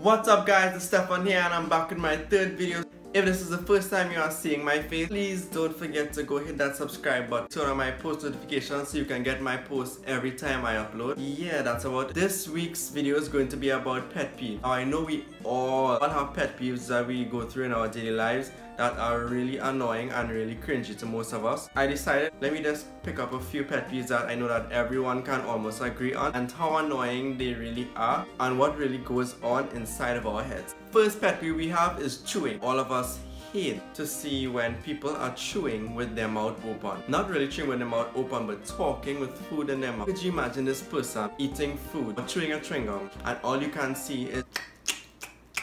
What's up guys, it's Stefan here and I'm back with my third video. If this is the first time you are seeing my face, please don't forget to go hit that subscribe button, turn on my post notifications so you can get my posts every time I upload. Yeah, that's about it. This week's video is going to be about pet peeves. Now I know we all have pet peeves that we go through in our daily lives that are really annoying and really cringy to most of us. I decided let me just pick up a few pet peeves that I know that everyone can almost agree on and how annoying they really are and what really goes on inside of our heads. First pet peeve we have is chewing. All of us hate to see when people are chewing with their mouth open. Not really chewing with their mouth open, but talking with food in their mouth. Could you imagine this person eating food or chewing a chewing gum and all you can see is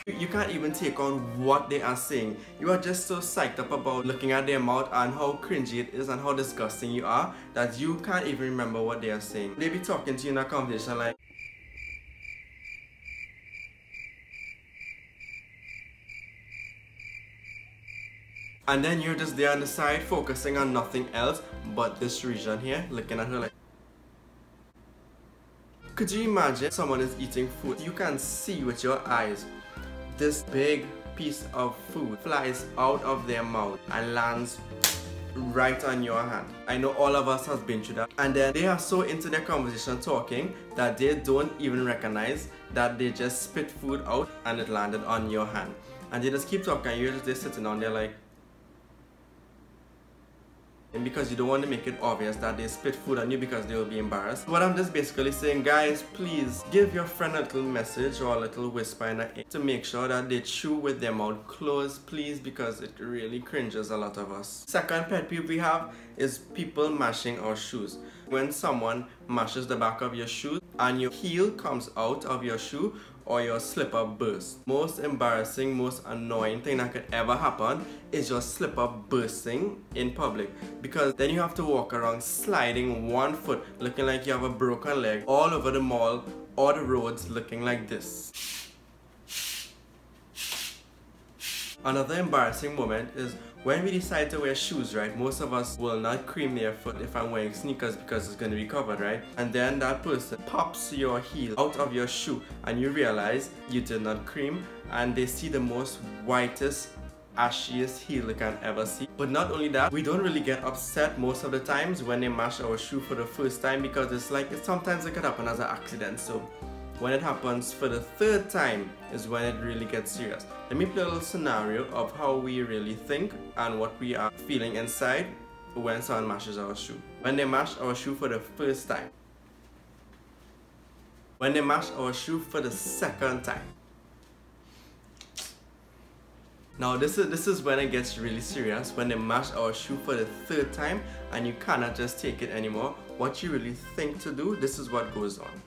you can't even take on what they are saying. You are just so psyched up about looking at their mouth and how cringy it is and how disgusting you are that you can't even remember what they are saying. They be talking to you in a conversation like, and then you're just there on the side focusing on nothing else but this region here, looking at her like. Could you imagine someone is eating food? You can see with your eyes this big piece of food flies out of their mouth and lands right on your hand. I know all of us has been through that. And then they are so into their conversation talking that they don't even recognize that they just spit food out and it landed on your hand. And they just keep talking and you're just sitting on there like, and because you don't want to make it obvious that they spit food on you because they will be embarrassed. What I'm just basically saying, guys, please give your friend a little message or a little whisper in the ear to make sure that they chew with their mouth closed, please, because it really cringes a lot of us. Second pet peeve we have is people mashing our shoes. When someone mashes the back of your shoe and your heel comes out of your shoe or your slipper bursts. Most embarrassing, most annoying thing that could ever happen is your slipper bursting in public, because then you have to walk around sliding one foot looking like you have a broken leg all over the mall or the roads looking like this. Another embarrassing moment is when we decide to wear shoes, right? Most of us will not cream their foot if I'm wearing sneakers because it's going to be covered, right? And then that person pops your heel out of your shoe and you realize you did not cream and they see the most whitest, ashiest heel they can ever see. But not only that, we don't really get upset most of the times when they mash our shoe for the first time because it's like, sometimes it could happen as an accident. So when it happens for the third time is when it really gets serious. Let me play a little scenario of how we really think and what we are feeling inside when someone mashes our shoe. When they mash our shoe for the first time. When they mash our shoe for the second time. Now this is when it gets really serious, when they mash our shoe for the third time and you cannot just take it anymore. What you really think to do, this is what goes on.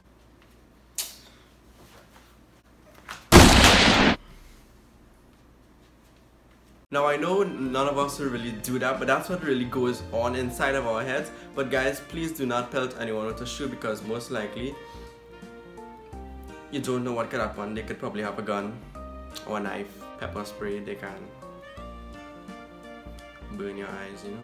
Now I know none of us will really do that, but that's what really goes on inside of our heads. But guys, please do not pelt anyone with a shoe because most likely you don't know what could happen. They could probably have a gun or a knife, pepper spray, they can burn your eyes, you know.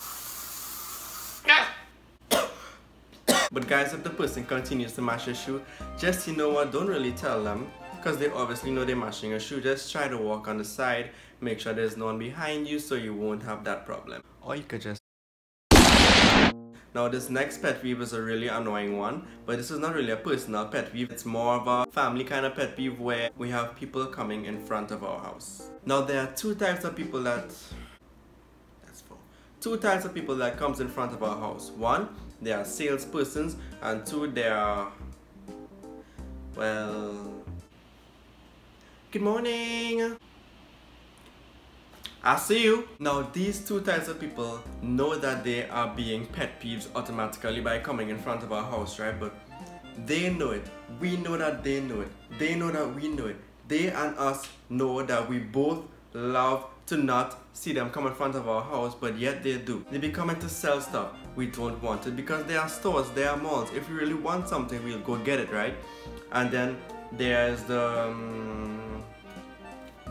But guys, if the person continues to mash your shoe, just, you know what, don't really tell them because they obviously know they're mashing your shoe. Just try to walk on the side, make sure there's no one behind you so you won't have that problem. Or you could just... Now this next pet peeve is a really annoying one, but this is not really a personal pet peeve. It's more of a family kind of pet peeve where we have people coming in front of our house. Now there are two types of people that... Two types of people that comes in front of our house. One, they are salespersons, and two, they are... well... Good morning! I see you! Now these two types of people know that they are being pet peeves automatically by coming in front of our house, right? But they know it. We know that they know it. They know that we know it. They and us know that we both love to not see them come in front of our house, but yet they do. They be coming to sell stuff. We don't want it because they are stores, they are malls. If we really want something, we'll go get it, right? And then there's the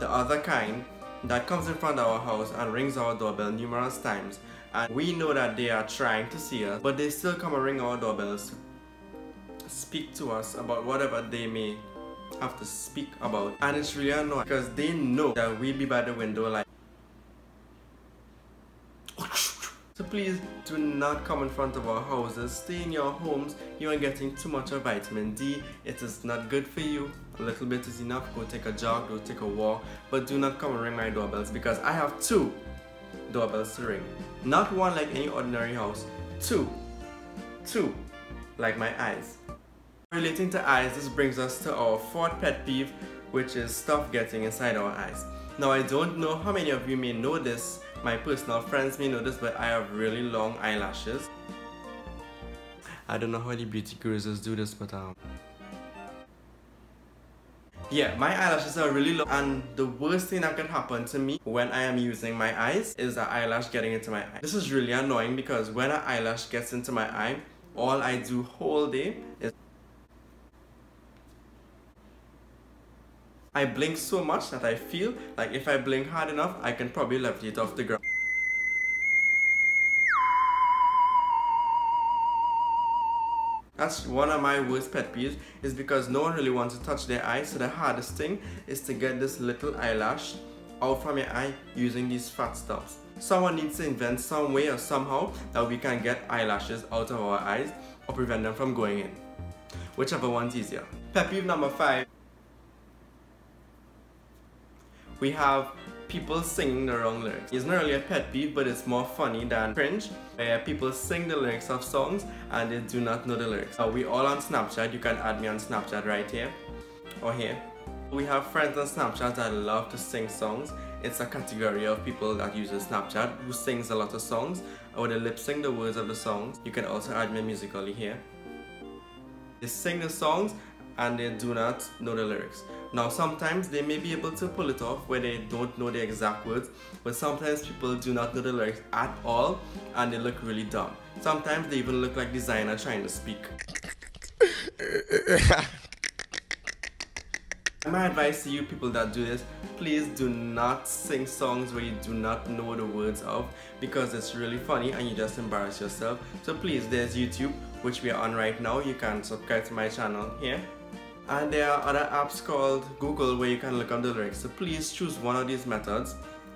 other kind that comes in front of our house and rings our doorbell numerous times, and we know that they are trying to see us, but they still come and ring our doorbells to speak to us about whatever they may have to speak about, and it's really annoying because they know that we'll be by the window like. So please do not come in front of our houses. Stay in your homes. You are getting too much of vitamin D. It is not good for you. A little bit is enough. Go take a jog, go take a walk, but do not come and ring my doorbells because I have 2 doorbells to ring. Not one like any ordinary house. 2 like my eyes. Relating to eyes, this brings us to our 4th pet peeve, which is stuff getting inside our eyes. Now I don't know how many of you may know this, my personal friends may know this, but I have really long eyelashes. I don't know how the beauty gurus do this, but yeah, my eyelashes are really long, and the worst thing that could happen to me when I am using my eyes is an eyelash getting into my eye. This is really annoying because when an eyelash gets into my eye, all I do whole day is I blink so much that I feel like if I blink hard enough, I can probably levitate off the ground. That's one of my worst pet peeves, is because no one really wants to touch their eye, so the hardest thing is to get this little eyelash out from your eye using these fat stubs. Someone needs to invent some way or somehow that we can get eyelashes out of our eyes or prevent them from going in. Whichever one's easier. Pet peeve number 5. We have people singing the wrong lyrics. It's not really a pet peeve, but it's more funny than cringe, where people sing the lyrics of songs and they do not know the lyrics. We all on Snapchat. You can add me on Snapchat right here or here. We have friends on Snapchat that love to sing songs. It's a category of people that uses Snapchat who sings a lot of songs, or they lip sync the words of the songs. You can also add me musically here. They sing the songs and they do not know the lyrics. Now sometimes they may be able to pull it off where they don't know the exact words, but sometimes people do not know the lyrics at all and they look really dumb. Sometimes they even look like designer trying to speak. My advice to you people that do this, please do not sing songs where you do not know the words of, because it's really funny and you just embarrass yourself. So please, there's YouTube, which we are on right now. You can subscribe to my channel here. And there are other apps called Google where you can look up the lyrics. So please choose one of these methods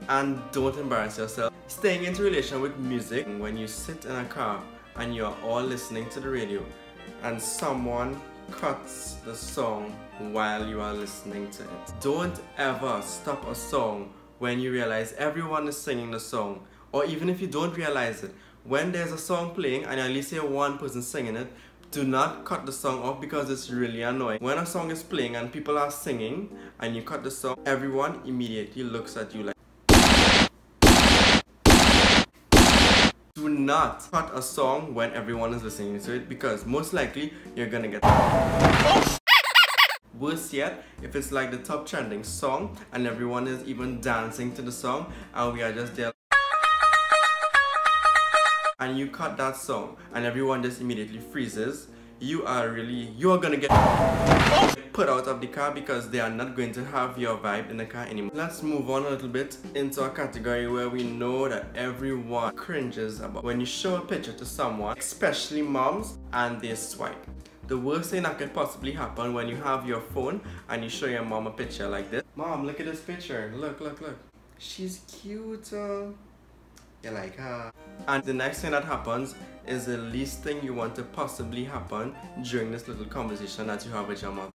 and don't embarrass yourself. Staying into relation with music, when you sit in a car and you're all listening to the radio and someone cuts the song while you are listening to it. Don't ever stop a song when you realize everyone is singing the song, or even if you don't realize it, when there's a song playing and at least hear one person singing it, do not cut the song off because it's really annoying. When a song is playing and people are singing and you cut the song, everyone immediately looks at you like. Do not cut a song when everyone is listening to it, because most likely you're gonna get worse yet, if it's like the top trending song and everyone is even dancing to the song and we are just there and you cut that song and everyone just immediately freezes, you are gonna get put out of the car because they are not going to have your vibe in the car anymore. Let's move on a little bit into a category where we know that everyone cringes about when you show a picture to someone, especially moms, and they swipe. The worst thing that could possibly happen when you have your phone and you show your mom a picture like this. Mom, look at this picture. Look, look, look. She's cute. You like her. And the next thing that happens is the least thing you want to possibly happen during this little conversation that you have with your mom.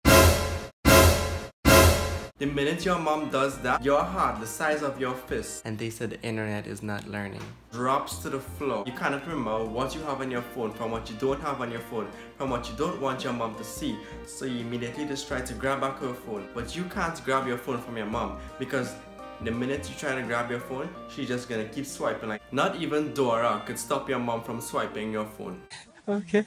The minute your mom does that, your heart, the size of your fist, and they said the internet is not learning, drops to the floor. You cannot remember what you have on your phone from what you don't have on your phone, from what you don't want your mom to see. So you immediately just try to grab back her phone. But you can't grab your phone from your mom, because the minute you try to grab your phone, she's just gonna keep swiping. Like, not even Dora could stop your mom from swiping your phone. Okay.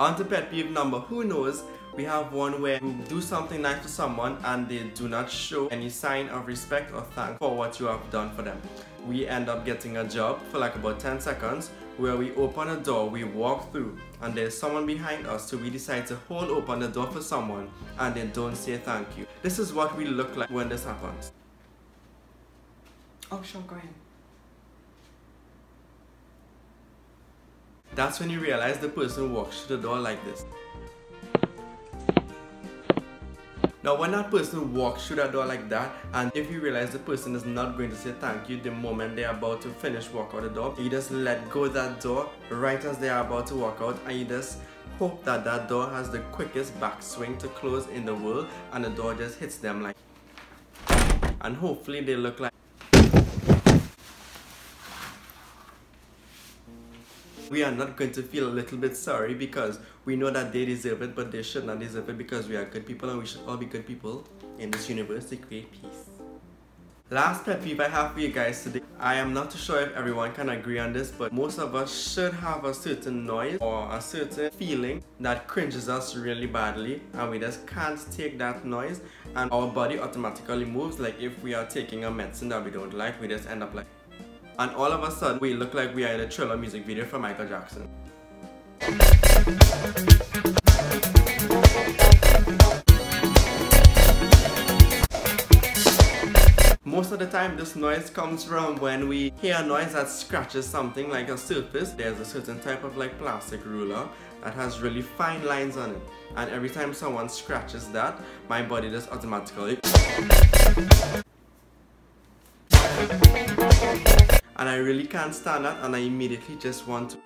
On to pet peeve number, who knows? We have one where you do something nice to someone and they do not show any sign of respect or thanks for what you have done for them. We end up getting a job for like about 10 seconds where we open a door, we walk through, and there's someone behind us, so we decide to hold open the door for someone and they don't say thank you. This is what we look like when this happens. Oh, sure, go ahead. That's when you realize the person walks through the door like this. Now when that person walks through that door like that, and if you realize the person is not going to say thank you the moment they're about to finish walk out the door, you just let go of that door right as they are about to walk out, and you just hope that that door has the quickest backswing to close in the world, and the door just hits them like, and hopefully they look like. We are not going to feel a little bit sorry because we know that they deserve it, but they should not deserve it because we are good people and we should all be good people in this universe to create peace. Last pet peeve I have for you guys today. I am not too sure if everyone can agree on this, but most of us should have a certain noise or a certain feeling that cringes us really badly, and we just can't take that noise and our body automatically moves. Like if we are taking a medicine that we don't like, we just end up like, and all of a sudden we look like we are in a Thriller music video from Michael Jackson. Most of the time this noise comes from when we hear a noise that scratches something like a surface. There's a certain type of like plastic ruler that has really fine lines on it, and every time someone scratches that, my body just automatically, and I really can't stand that, and I immediately just want to.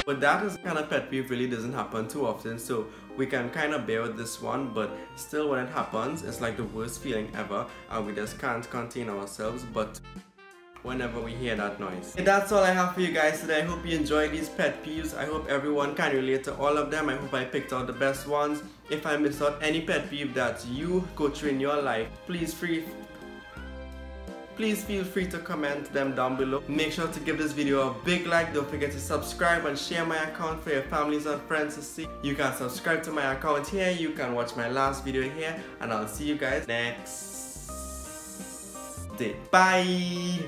But that is kind of pet peeve really doesn't happen too often, so we can kind of bear with this one, but still when it happens, it's like the worst feeling ever, and we just can't contain ourselves but whenever we hear that noise. And that's all I have for you guys today. I hope you enjoyed these pet peeves. I hope everyone can relate to all of them. I hope I picked out the best ones. If I missed out any pet peeve that you go through in your life, please feel free to comment them down below. Make sure to give this video a big like. Don't forget to subscribe and share my account for your families and friends to see. You can subscribe to my account here. You can watch my last video here. And I'll see you guys next day. Bye!